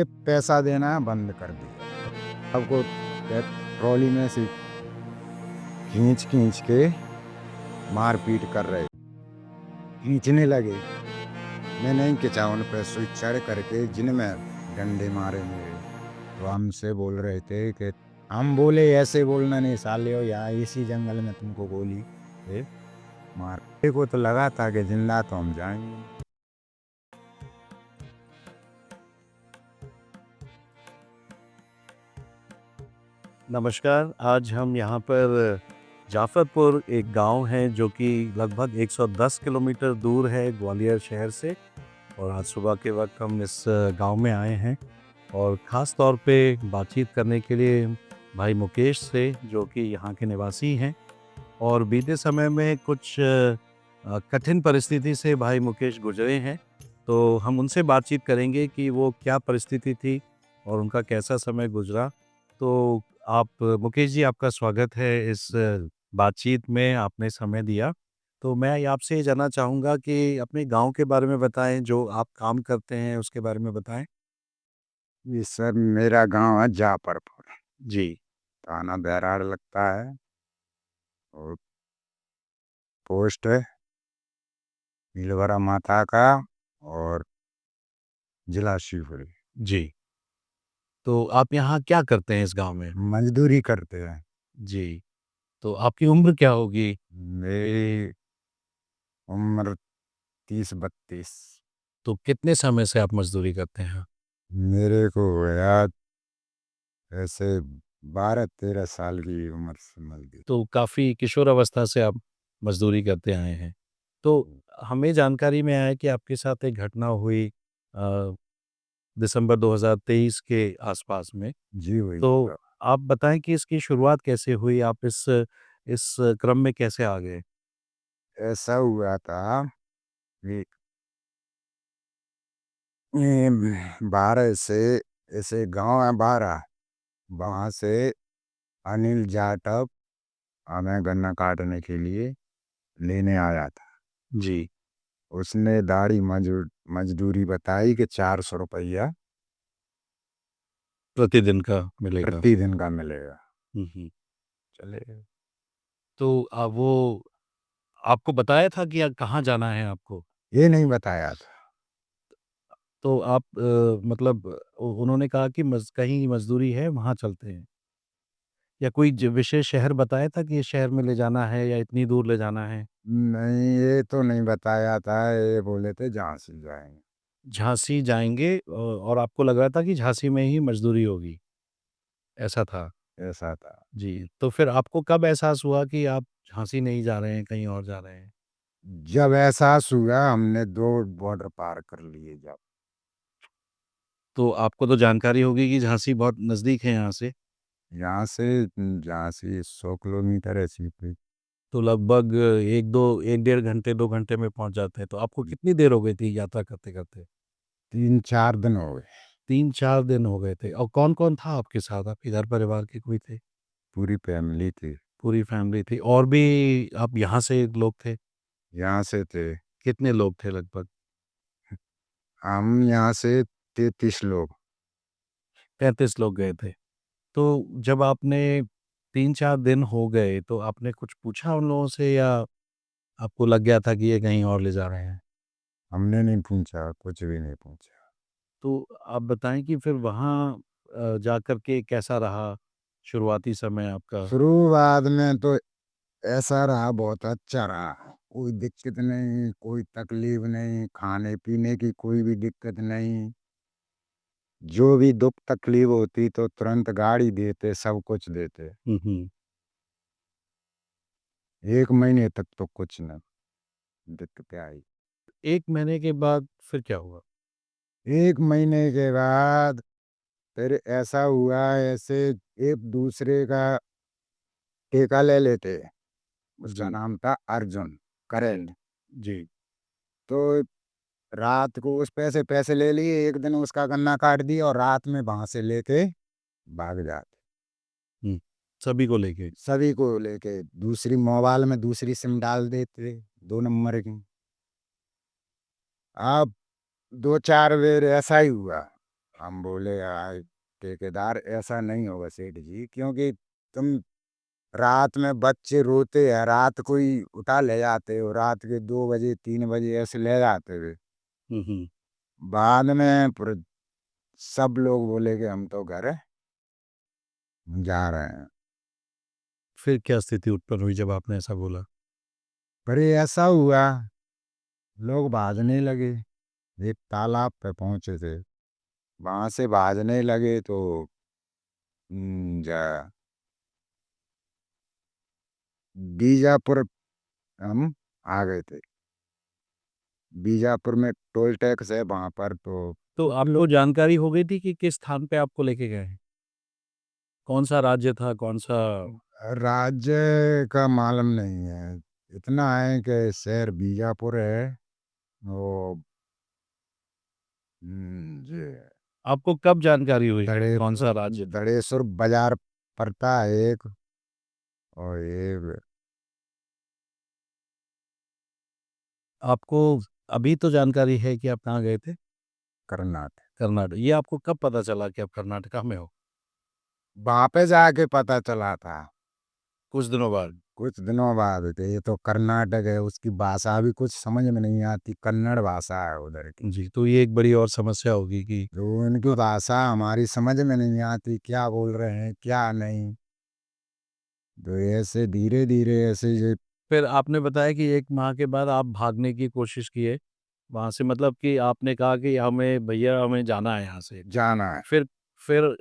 पैसा देना बंद कर दिया। सबको ट्रॉली में से खींच खींच के मारपीट कर रहे, खींचने लगे। मैं नहीं खिंचा, उन पे स्विच चढ़ करके जिनमें डंडे मारे मेरे। तो हमसे बोल रहे थे कि हम बोले ऐसे बोलना नहीं साले हो, यहाँ इसी जंगल में तुमको गोली से मार को तो लगा था कि जिंदा तो हम जाएंगे। नमस्कार, आज हम यहाँ पर जाफ़रपुर एक गांव है जो कि लगभग 110 किलोमीटर दूर है ग्वालियर शहर से। और आज सुबह के वक्त हम इस गांव में आए हैं और ख़ास तौर पे बातचीत करने के लिए भाई मुकेश से, जो कि यहाँ के निवासी हैं। और बीते समय में कुछ कठिन परिस्थिति से भाई मुकेश गुजरे हैं, तो हम उनसे बातचीत करेंगे कि वो क्या परिस्थिति थी और उनका कैसा समय गुजरा। तो आप मुकेश जी, आपका स्वागत है इस बातचीत में, आपने समय दिया। तो मैं आपसे ये जानना चाहूँगा कि अपने गांव के बारे में बताएं, जो आप काम करते हैं उसके बारे में बताएं। ये सर मेरा गांव है जाफरपुर, जी। थाना बैराड़ लगता है और पोस्ट है नीलवरा माता का और जिला शिवपुरी। जी। तो आप यहाँ क्या करते हैं इस गांव में? मजदूरी करते हैं। जी। तो आपकी उम्र क्या होगी? मेरी उम्र 30-32। तो कितने समय से आप मजदूरी करते हैं? मेरे को याद ऐसे 12-13 साल की उम्र से मजदूर। तो काफ़ी किशोर अवस्था से आप मज़दूरी करते आए हैं। तो हमें जानकारी में आया है कि आपके साथ एक घटना हुई दिसंबर 2023 के आसपास में। जी वही तो तो। आप बताएँ कि इसकी शुरुआत कैसे हुई? आप इस क्रम में कैसे आ गए? ऐसा हुआ था कि ये 12 से ऐसे गांव है 12, वहाँ से अनिल जाटव हमें गन्ना काटने के लिए लेने आया था। जी। उसने दाढ़ी मजदूरी बताई कि 400 रुपया प्रतिदिन का मिलेगा। प्रतिदिन का मिलेगा। हुँ, हुँ। चले, तो वो आपको बताया था कि कहाँ जाना है आपको? ये नहीं बताया था। तो आप मतलब उन्होंने कहा कि कहीं मज़दूरी है, वहाँ चलते हैं। या कोई विशेष शहर बताया था कि ये शहर में ले जाना है या इतनी दूर ले जाना है? नहीं, ये तो नहीं बताया था, ये बोले थे झांसी जाएंगे। झांसी जाएँगे और आपको लग रहा था कि झांसी में ही मज़दूरी होगी, ऐसा था? ऐसा था। जी। तो फिर आपको कब एहसास हुआ कि आप झांसी नहीं जा रहे हैं, कहीं और जा रहे हैं? जब एहसास हुआ हमने 2 बॉर्डर पार कर लिए जब। तो आपको तो जानकारी होगी कि झांसी बहुत नज़दीक है यहाँ से। यहाँ से झांसी 100 किलोमीटर ऐसी कोई। तो लगभग 1 डेढ़ घंटे, 2 घंटे में पहुँच जाते हैं। तो आपको कितनी देर हो गई थी यात्रा करते-करते? 3-4 दिन हो गए। 3-4 दिन हो गए थे। और कौन-कौन था आपके साथ? आपके घर परिवार के कोई थे? पूरी फैमिली थी। पूरी फैमिली थी। और भी आप यहाँ से लोग थे? यहाँ से थे कितने लोग थे लगभग? हम यहाँ से 33 लोग। 35 लोग गए थे। तो जब आपने 3-4 दिन हो गए, तो आपने कुछ पूछा उन लोगों से, या आपको लग गया था कि ये कहीं और ले जा रहे हैं? हमने नहीं पूछा, कुछ भी नहीं पूछा। तो आप बताएँ कि फिर वहाँ जाकर के कैसा रहा शुरुआती समय आपका? शुरुआत में तो ऐसा रहा, बहुत अच्छा रहा। कोई दिक्कत नहीं, कोई तकलीफ नहीं, खाने-पीने की कोई भी दिक्कत नहीं। जो भी दुःख तकलीफ होती तो तुरंत गाड़ी देते, सब कुछ देते। हुँ, हुँ। 1 महीने तक तो कुछ न दिक्कतें आई। 1 महीने के बाद फिर क्या हुआ? 1 महीने के बाद फिर ऐसा हुआ, ऐसे एक दूसरे का ठेका ले लेते। उसका जी, नाम था अर्जुन जी, करेंट। जी। तो रात को उस पैसे पैसे ले लिए, एक दिन उसका गन्ना काट दिया और रात में वहां से लेके भाग जाते। हुँ, सभी को लेके। सभी को लेके दूसरी मोबाइल में दूसरी सिम डाल देते, 2 नंबर की। अब 2-4 बेर ऐसा ही हुआ। हम बोले यार ठेकेदार ऐसा नहीं होगा सेठ जी, क्योंकि तुम रात में बच्चे रोते हैं, रात कोई उठा ले जाते हो, रात के 2 बजे 3 बजे ऐसे ले जाते हुए। हम्म। बाद में सब लोग बोले कि हम तो घर जा रहे हैं। फिर क्या स्थिति उत्पन्न हुई जब आपने ऐसा बोला? पर ये ऐसा हुआ, लोग भागने लगे। एक तालाब पे पहुंचे थे, वहां से भागने लगे तो जा बीजापुर हम आ गए थे। बीजापुर में टोल टैक्स है वहां पर, तो तो आपको जानकारी हो गई थी कि किस स्थान पे आपको लेके गए हैं? कौन सा राज्य था, कौन सा? राज्य का मालूम नहीं है। इतना है कि शहर बीजापुर है। वो जी आपको कब जानकारी हुई दड़े कौन सा राज्य था? दड़ेश्वर बाजार पड़ता है एक, और ये आपको अभी तो जानकारी है कि आप कहाँ गए थे? कर्नाटक। कर्नाटक। ये आपको कब पता चला कि आप कर्नाटका में हो? वहां पे जाके पता चला था, कुछ दिनों बाद? कुछ दिनों बाद के। ये तो कर्नाटक है, उसकी भाषा भी कुछ समझ में नहीं आती, कन्नड़ भाषा है उधर की। जी, तो ये एक बड़ी और समस्या होगी कि तो उनकी भाषा हमारी समझ में नहीं आती, क्या बोल रहे हैं क्या नहीं। तो ऐसे धीरे धीरे ऐसे ये फिर आपने बताया कि 1 माह के बाद आप भागने की कोशिश किए, वहाँ से मतलब कि आपने कहा कि हमें भैया हमें जाना है यहाँ से। जाना है। फिर फिर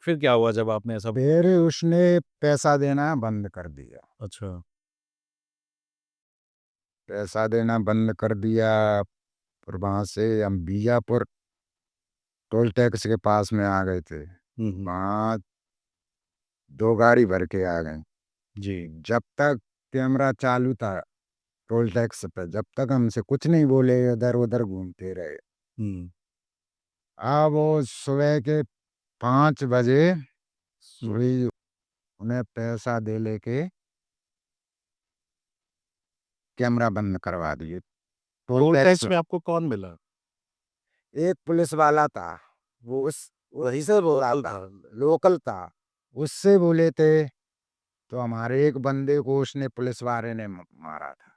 फिर क्या हुआ जब आपने ऐसा? फिर उसने पैसा देना बंद कर दिया। अच्छा। पैसा देना बंद कर दिया। फिर वहां से हम बीजापुर टोल टैक्स के पास में आ गए थे। हुँ। वहाँ 2 गाड़ी भर के आ गए। जी। जब तक कैमरा चालू था टोल टैक्स पे, जब तक हमसे कुछ नहीं बोले, इधर उधर घूमते रहे। हुँ, अब वो सुबह के 5 बजे हुँ। सुई उन्हें पैसा दे लेके कैमरा बंद करवा दिए टोल टोल टैक्स। टैक्स में आपको कौन मिला? एक पुलिस वाला था, वो उस वहीं से बोल रहा लोकल था, था। लोकल था। उससे बोले थे, तो हमारे एक बंदे को उसने पुलिस वाले ने मारा था।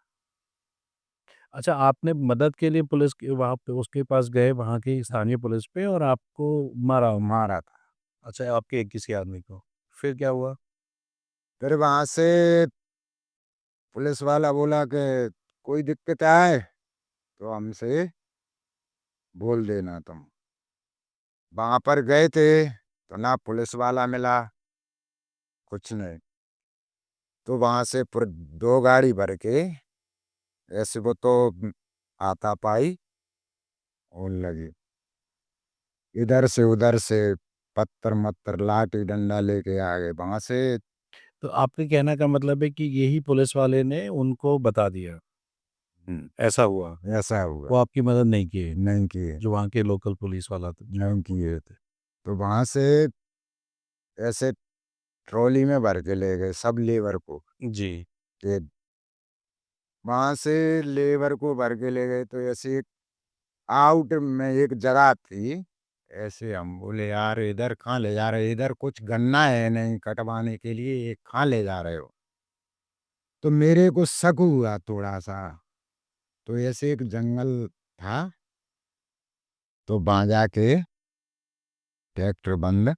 अच्छा, आपने मदद के लिए पुलिस के वहाँ पे उसके पास गए, वहाँ की स्थानीय पुलिस पे, और आपको मारा उन्होंने। मारा था। अच्छा, आपके किसी आदमी को। फिर क्या हुआ? फिर वहां से पुलिस वाला बोला कि कोई दिक्कत आए तो हमसे बोल देना तुम। वहां पर गए थे तो ना पुलिस वाला मिला, कुछ नहीं। तो वहां से फिर 2 गाड़ी भर के ऐसे वो तो आता पाई और लगी, इधर से उधर से पत्थर मत्थर लाठी डंडा लेके आ गए वहां से। तो आपके कहने का मतलब है कि यही पुलिस वाले ने उनको बता दिया, ऐसा हुआ? ऐसा हुआ। वो आपकी मदद नहीं किए, नहीं किए। जो वहाँ के लोकल पुलिस वाला था? नहीं किए थे। तो वहां से ऐसे ट्रॉली में भर के ले गए सब लेबर को। जी। ये वहां से लेबर को भर के ले गए, तो ऐसे एक आउट में एक जगह थी। ऐसे हम बोले यार इधर कहाँ ले जा रहे हो, इधर कुछ गन्ना है नहीं कटवाने के लिए, ये कहाँ ले जा रहे हो। तो मेरे को शक हुआ थोड़ा सा। तो ऐसे एक जंगल था, तो वहां जाके ट्रैक्टर बंद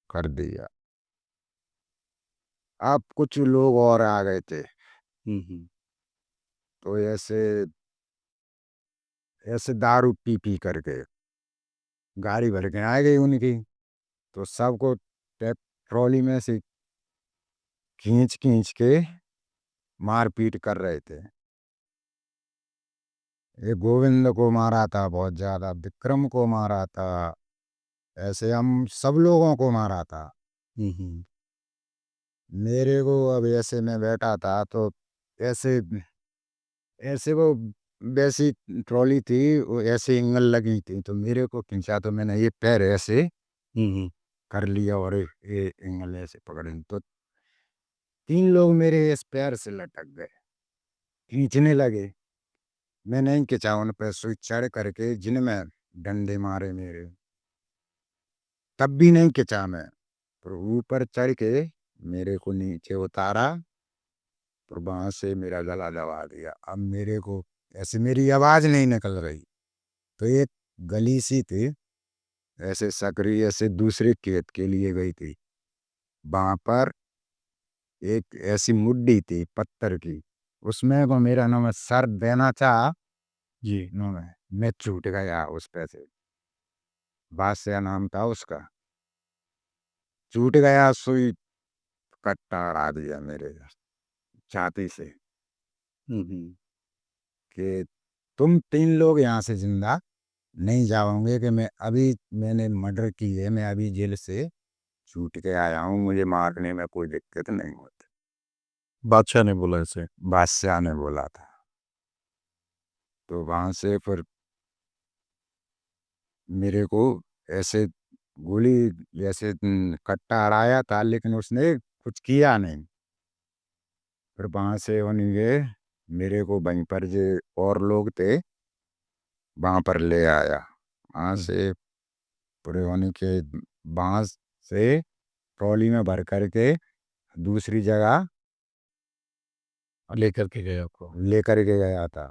कर दिया। अब कुछ लोग और आ गए थे, हुँ, हुँ। तो ऐसे ऐसे दारू पी पी करके गाड़ी भर के आ गई उनकी। तो सबको ट्रॉली में से खींच खींच के मारपीट कर रहे थे। ये गोविंद को मारा था, बहुत ज्यादा विक्रम को मारा था, ऐसे हम सब लोगों को मारा था। हुँ, हुँ। मेरे को अब ऐसे में बैठा था, तो ऐसे ऐसे वो वैसी ट्रॉली थी, वो ऐसे एंगल लगी थी, तो मेरे को खींचा, तो मैंने ये पैर ऐसे हुँ, हुँ। कर लिया और ये एंगल ऐसे पकड़े, तो 3 लोग मेरे इस पैर से लटक गए, खींचने लगे। मैं नहीं खिंचा, उन पे स्विच चढ़ करके जिनमें डंडे मारे मेरे, तब भी नहीं खिंचा मैं। फिर ऊपर चढ़ के मेरे को नीचे उतारा, और वहां से मेरा गला दबा दिया। अब मेरे को ऐसे मेरी आवाज नहीं निकल रही। तो एक गली सी थी, ऐसे सकरी ऐसे दूसरे खेत के लिए गई थी। वहां पर एक ऐसी मुड्डी थी पत्थर की, उसमें वो मेरा नाम सर देना चाहा। जी। मैं छूट गया उस पे से। बादशाह नाम था उसका। छूट गया, सुई कट्टा अड़ा दिया मेरे छाती से हम्म। कि तुम 3 लोग यहाँ से जिंदा नहीं जाओगे, कि मैं अभी मैंने मर्डर की है, मैं अभी जेल से छूट के आया हूँ, मुझे मारने में कोई दिक्कत नहीं होती। बादशाह ने बोला ऐसे? बादशाह ने बोला था। तो वहां से फिर मेरे को ऐसे गोली जैसे कट्टा अड़ाया था, लेकिन उसने कुछ किया नहीं। फिर वहां से उन्हीं के मेरे को वहीं पर जो और लोग थे वहां पर ले आया। वहां हम्म। से पूरे उन्हीं के बांस से ट्रॉली में भर करके दूसरी जगह लेकर के गए आपको? लेकर के गया था।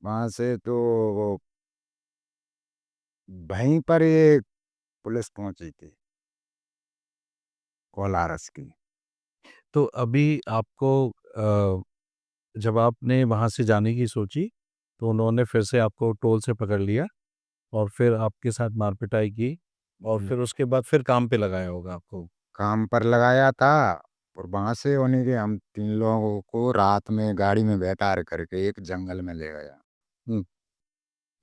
वहां से तो वो वहीं पर ये पुलिस पहुंची थी, कोलारस की। तो अभी आपको जब आपने वहां से जाने की सोची तो उन्होंने फिर से आपको टोल से पकड़ लिया और फिर आपके साथ मारपिटाई की और फिर उसके बाद फिर काम पे लगाया होगा आपको? काम पर लगाया था। और वहां से उन्हीं के हम 3 लोगों को रात में गाड़ी में बैठा करके एक जंगल में ले गया। हम्म।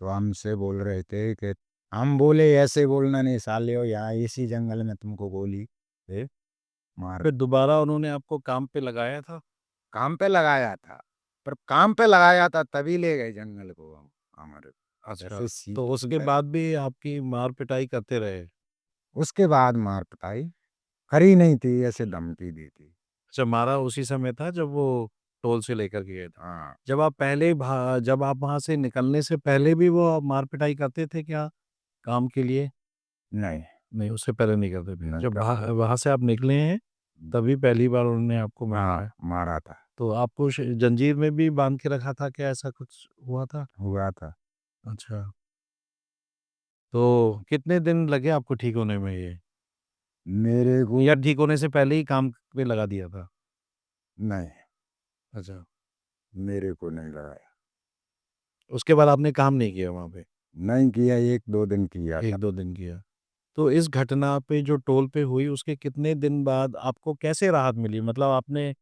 तो हमसे बोल रहे थे कि हम बोले ऐसे बोलना नहीं साले हो, यहाँ इसी जंगल में तुमको गोली से मार। फिर दोबारा उन्होंने आपको काम पे लगाया था? काम पे लगाया था, पर काम पे लगाया था तभी ले गए जंगल को हम हमारे। अच्छा। जैसे सी तो उसके बाद भी आपकी मार पिटाई करते रहे? उसके बाद मार पिटाई करी नहीं थी, ऐसे धमकी दी थी। अच्छा, मारा उसी समय था जब वो टोल से लेकर के गए थे? हाँ। जब आप वहां से निकलने से पहले भी वो मार पिटाई करते थे क्या काम के लिए? नहीं। नहीं, उससे पहले नहीं करते थे। नहीं जब करते। वहां से आप निकले हैं तभी पहली बार उन्होंने आपको मारा हाँ, है? मारा था। तो आपको जंजीर में भी बांध के रखा था क्या, ऐसा कुछ हुआ था? हुआ था। अच्छा। तो कितने दिन लगे आपको ठीक होने में ये, मेरे को या ठीक होने से पहले ही काम पे लगा दिया था? नहीं, अच्छा। मेरे को नहीं लगाया। उसके बाद आपने काम नहीं किया वहां पे? नहीं किया, 1-2 दिन किया था। 1-2 दिन किया। तो इस घटना पे जो टोल पे हुई उसके कितने दिन बाद आपको कैसे राहत मिली? मतलब आपने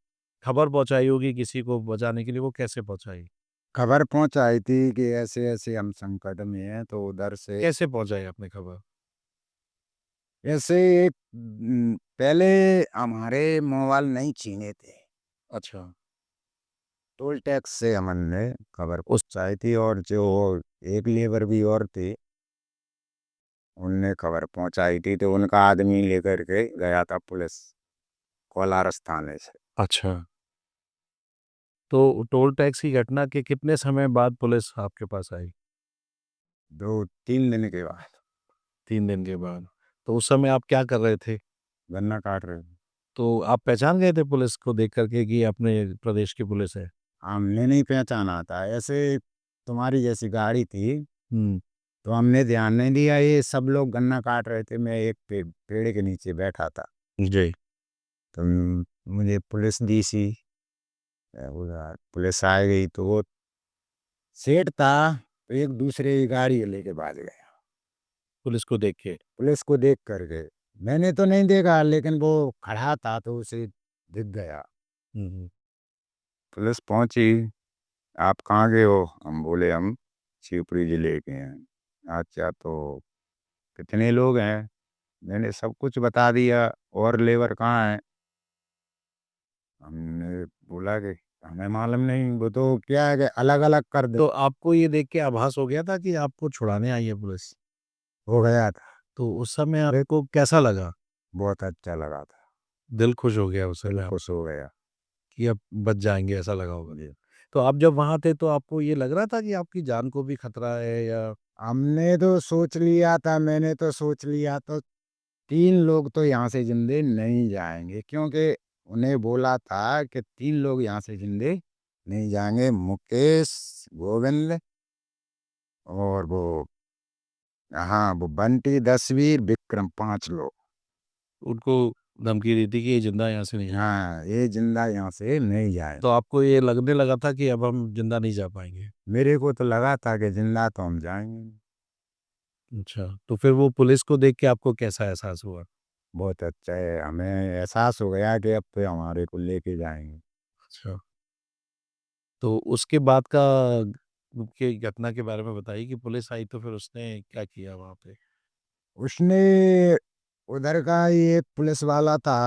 खबर पहुंचाई होगी किसी को बचाने के लिए, वो कैसे पहुंचाई? खबर पहुंचाई थी कि ऐसे ऐसे हम संकट में हैं, तो उधर से कैसे पहुंचाई आपने खबर? ऐसे एक पहले हमारे मोबाइल नहीं छीने थे। अच्छा। टोल टैक्स से हमने खबर पहुंचाई थी, और जो एक लेबर भी और थे उनने खबर पहुंचाई थी, तो उनका आदमी लेकर के गया था पुलिस कोलारस थाने से। अच्छा। तो टोल टैक्स की घटना के कितने समय बाद पुलिस आपके पास आई? 2-3 दिन के बाद। 3 दिन के बाद। तो उस समय आप क्या कर रहे थे? गन्ना काट रहे थे। तो आप पहचान गए थे पुलिस को देख करके कि अपने प्रदेश की पुलिस है? हमने नहीं पहचाना था, ऐसे तुम्हारी जैसी गाड़ी थी। हम्म। तो हमने ध्यान नहीं दिया, ये सब लोग गन्ना काट रहे थे, मैं एक पेड़ के नीचे बैठा था। जी। तो मुझे पुलिस दी सी, पुलिस आ गई तो वो सेठ था, तो एक दूसरे की गाड़ी लेके भाग गया। पुलिस को देख के? पुलिस को देख करके मैंने तो नहीं देखा, लेकिन वो खड़ा था तो उसे दिख गया। हम्म। पुलिस पहुंची। आप कहाँ गए हो? हम बोले हम शिवपुरी जिले के हैं। अच्छा, तो कितने लोग हैं? मैंने सब कुछ बता दिया। और लेबर कहाँ है? हमने बोला कि हमें मालूम नहीं, वो तो क्या है कि अलग अलग कर दे। तो आपको ये देख के आभास हो गया था कि आपको छुड़ाने आई है पुलिस? हो गया था। तो उस समय आपको कैसा लगा? बहुत अच्छा लगा था। दिल खुश हो गया उस दिल समय आप, खुश हो गया। कि अब बच जाएंगे, ऐसा लगा होगा? जी। तो आप जब वहाँ थे तो आपको ये लग रहा था कि आपकी जान को भी खतरा है या हमने तो सोच लिया था, मैंने तो सोच लिया तो 3 लोग तो यहाँ से ज़िंदे नहीं जाएँगे, क्योंकि उन्हें बोला था कि 3 लोग यहाँ से ज़िंदे नहीं जाएँगे, मुकेश, गोविंद और वो, हाँ, वो बंटी, दसवीर, विक्रम, 5 लोग। उनको धमकी दी थी कि ये ज़िंदा यहाँ से नहीं जाएँ? हाँ, ये ज़िंदा यहाँ से नहीं जाए। तो आपको ये लगने लगा था कि अब हम ज़िंदा नहीं जा पाएँगे? मेरे को तो लगा था कि ज़िंदा तो हम जाएँगे। अच्छा, तो फिर वो पुलिस को देख के आपको कैसा एहसास हुआ? बहुत अच्छा है, हमें एहसास हो गया कि अब तो हमारे को लेके जाएँगे। अच्छा। तो उसके बाद का के घटना के बारे में बताइए कि पुलिस आई तो फिर उसने क्या किया वहाँ पे? उसने, उधर का ही एक पुलिस वाला था,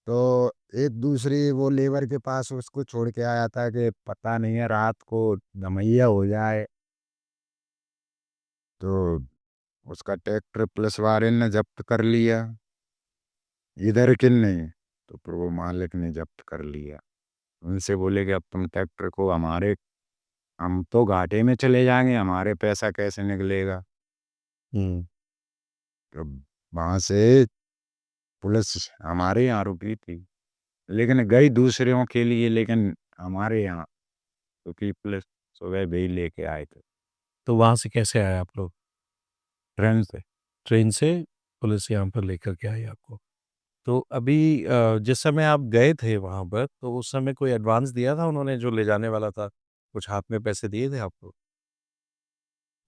तो एक दूसरी वो लेबर के पास उसको छोड़ के आया था कि पता नहीं है रात को धमैया हो जाए, तो उसका ट्रैक्टर पुलिस वाले ने ज़ब्त कर लिया। इधर के नहीं, तो फिर वो मालिक ने ज़ब्त कर लिया। उनसे बोले कि अब तुम ट्रैक्टर को हमारे, हम तो घाटे में चले जाएँगे, हमारे पैसा कैसे निकलेगा? हुँ। तो वहाँ से पुलिस हमारे यहाँ रुकी थी, लेकिन गई दूसरों के लिए, लेकिन हमारे यहाँ रुकी पुलिस, सुबह भी लेके आए थे, तो वहाँ से कैसे आए आप लोग? ट्रेन से। ट्रेन से पुलिस यहाँ पर लेकर के आई आपको। तो अभी जिस समय आप गए थे वहाँ पर, तो उस समय कोई एडवांस दिया था उन्होंने जो ले जाने वाला था? कुछ हाथ में पैसे दिए थे आपको?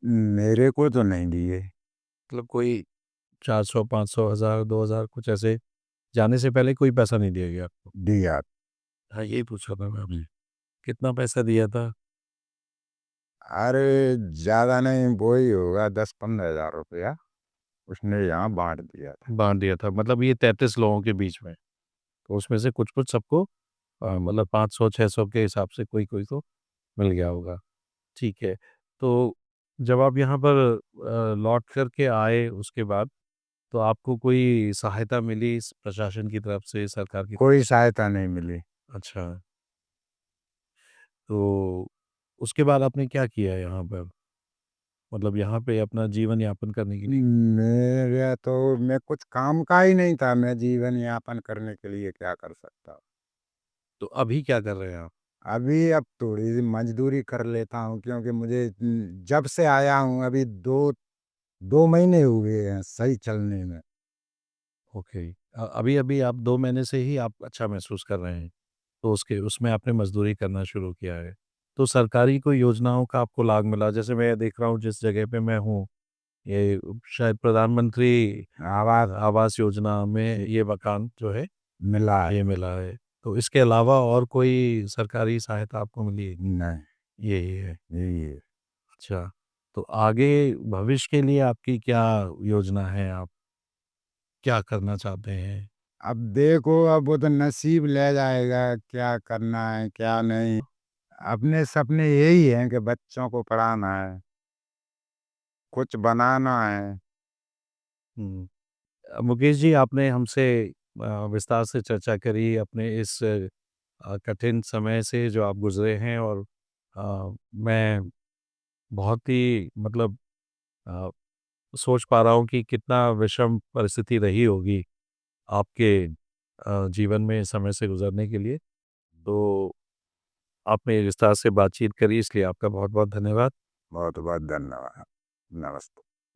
मेरे को तो नहीं दिए। मतलब कोई 400, 500, 1000, 2000 कुछ ऐसे जाने से पहले कोई पैसा नहीं दिया गया आपको? दिया। हाँ, यही पूछ रहा था मैं आपसे। कितना पैसा दिया था? अरे ज़्यादा नहीं, वो ही होगा 10-15 हज़ार रुपया, उसने यहाँ बाँट दिया था। बाँट दिया था। मतलब ये 33 लोगों के बीच में। तो उसमें से कुछ-कुछ सबको मतलब 500, 600 के हिसाब से कोई-कोई को मिल गया होगा। ठीक है। तो जब आप यहाँ पर लौट कर के आए उसके बाद, तो आपको कोई सहायता मिली इस प्रशासन की तरफ से, सरकार की? कोई सहायता नहीं मिली। अच्छा, तो उसके बाद आपने क्या किया यहाँ पर? मतलब यहाँ पे अपना जीवन यापन करने के लिए? मेरा तो, मैं कुछ काम का ही नहीं था, मैं जीवन यापन करने के लिए क्या कर सकता? तो अभी क्या कर रहे हैं आप? अभी अब थोड़ी-सी मज़दूरी कर लेता हूँ, क्योंकि मुझे जब से आया हूँ अभी 2 महीने हुए हैं सही चलने में। ओके। अभी-अभी आप 2 महीने से ही आप अच्छा महसूस कर रहे हैं, तो उसके उसमें आपने मज़दूरी करना शुरू किया है। तो सरकारी कोई योजनाओं का आपको लाभ मिला? जैसे मैं देख रहा हूँ जिस जगह पे मैं हूँ, ये शायद प्रधानमंत्री आवाज़ आवास योजना में ये मकान जो है, मिला है। ये मिला है। तो इसके अलावा और कोई सरकारी सहायता आपको मिली है? नहीं, यही है। यही है। अच्छा, तो आगे भविष्य के लिए आपकी क्या योजना है? आप क्या करना चाहते हैं? अब देखो, अब वो तो नसीब ले जाएगा, क्या करना है, क्या नहीं। अपने सपने यही हैं कि बच्चों को पढ़ाना है, कुछ बनाना है। हुँ। मुकेश जी, आपने हमसे विस्तार से चर्चा करी अपने इस कठिन समय से जो आप गुज़रे हैं और मैं बहुत ही मतलब अ, सोच पा रहा हूँ कि कितना विषम परिस्थिति रही होगी आपके जीवन में इस समय से गुज़रने के लिए। तो आपने विस्तार से बातचीत करी इसलिए आपका बहुत-बहुत धन्यवाद। बहुत-बहुत धन्यवाद। नमस्ते।